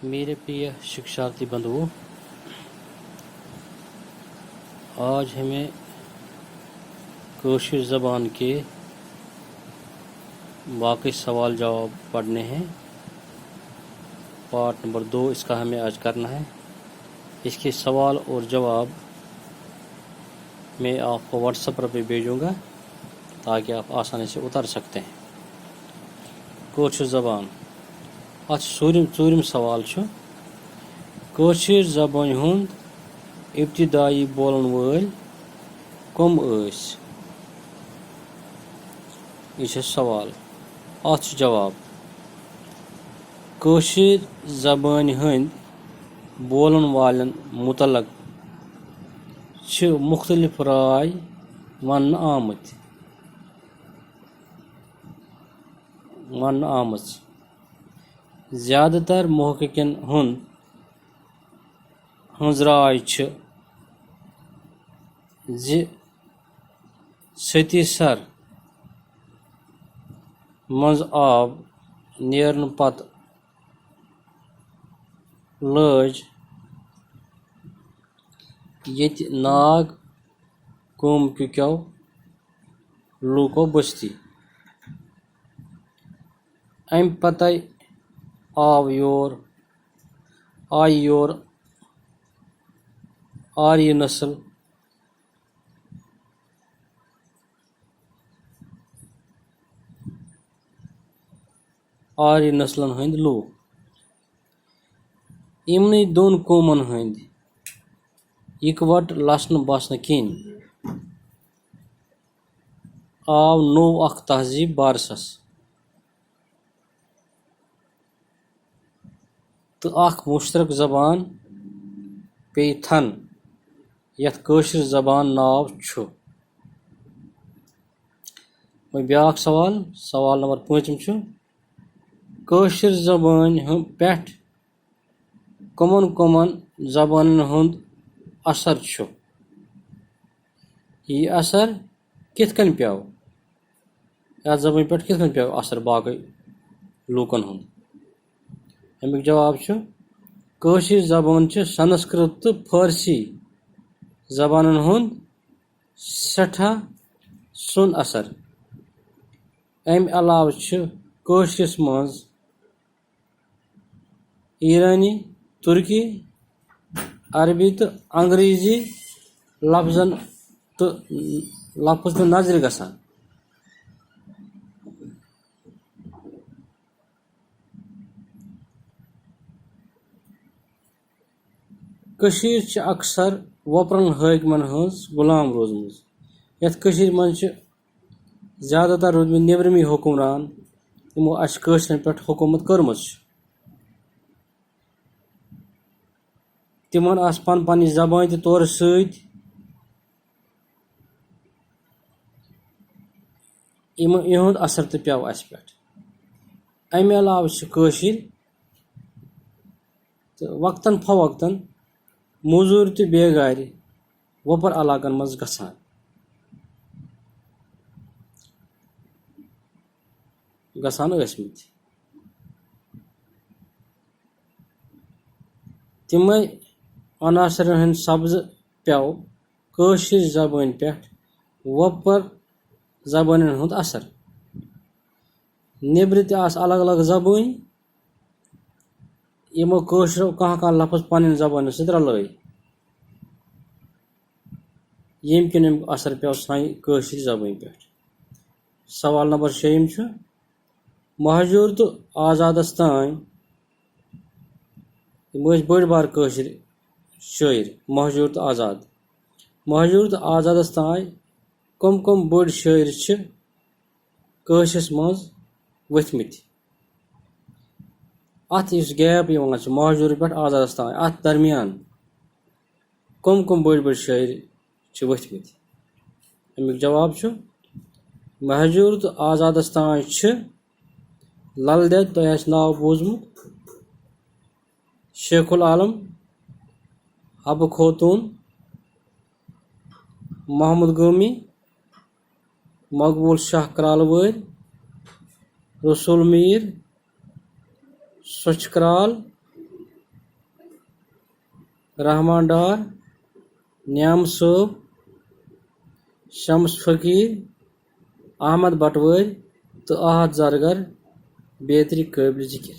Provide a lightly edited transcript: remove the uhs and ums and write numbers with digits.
मेरे प्रिय शिक्षार्थी बंधुओं, आज हमें कोशिश ज़बान के बाकी सवाल जवाब पढ़ने हैं। पार्ट नंबर 2 इसका हमें आज करना है। इसके सवाल और जवाब मैं आपको व्हाट्सएप पर भेजूँगा ताकि आप आसानी से उतार सकते हैं। कोशिश ज़बान सूरम सवाल छो कोशिश ज़बान हुंद इब्तिदाई बोलन वाल कम ऐस। यह सवाल अत जवाब कोशिश ज़बान हंद बोलन वालन मुतलक मुख्तलिफ राय वन आमत। ज़्यादातर मुहक्किकीन हंज राय सतीसर मज आब नेरन पत लज येत नाग कम क्यों लूको बस्ती। अम पत आई योर आर्य नस्ल आर्य नस्लन हंद लूक। इमन दोन कौमन हंद इकवट लसन बसन किन आव नो अख तहजीब बारसस तो अख मुश्तरक ज़बान पे थन यथ कोशिश ज़बान नाव छु। ब्याक सवाल नंबर 5 छु कोशिश ज़बान पेट कमन कमन ज़बान हुंद असर छु। यह असर कितकन प्याव यह ज़बान पे कितकन प्याव असर बाकी लूकन हुंद। अमिक जवाब छु कोशिश ज़बान संस्कृत तो फारसी ज़बान हुंद सठा सुन असर। अम अलाव कोशिश मज ईरानी तुर्की अरबी तो अंग्रेजी लफ्ज़ तो नजर गसान। कशीर अक्सर वपरन हाकिमन हंज गुलाम रोजमज। यथ कशीर मज ज़्यादातर रोजम नेबरमी हुक्मरान यमो अस कशरन पे हुकूमत कर्मज। तिमन आस पन पन ज़बान ते तौर सत इहुंद असर तो प्याव अस पे। अमे अलाव कशीर तो वक्तन फवक्तन मजूर तो बेगार वपर इलाकन मज गसान। तिम अनासर हंद सब्ज प्याव कशीर ज़बान पे वपर ज़बान हुंद असर। नेबर ते आस अलग अलग ज़बान यमो कशरो कह लफ्ज़ पन ज़बान सत रलय यम किन असर प्याव सान कशीर ज़बान पे। सवाल नंबर 6 महजूर तो आज़ादस तान बड़ बार कशीर शायर महजूर तो आज़ादस तान कम कम बड़ शायर कशिस मज वथमित। अत इस गैप महजूर पे आज़ादस तान अत दरमियान कम कम बड़ बड़ शायर वथमित। अमिक जवाब महजूर तो आज़ादस तान लल देद तो नाव बोजमुत शेखुल आलम हब खोतून मोहम्मद गमी मकबूल शाह करालवर रसूल मीर स्वच्छ कराल रहमान डार, न्याम सोब, शम्स फकीर, अहमद बटवरी तो आहत जरगर बेहतरी काबिल जिक्र।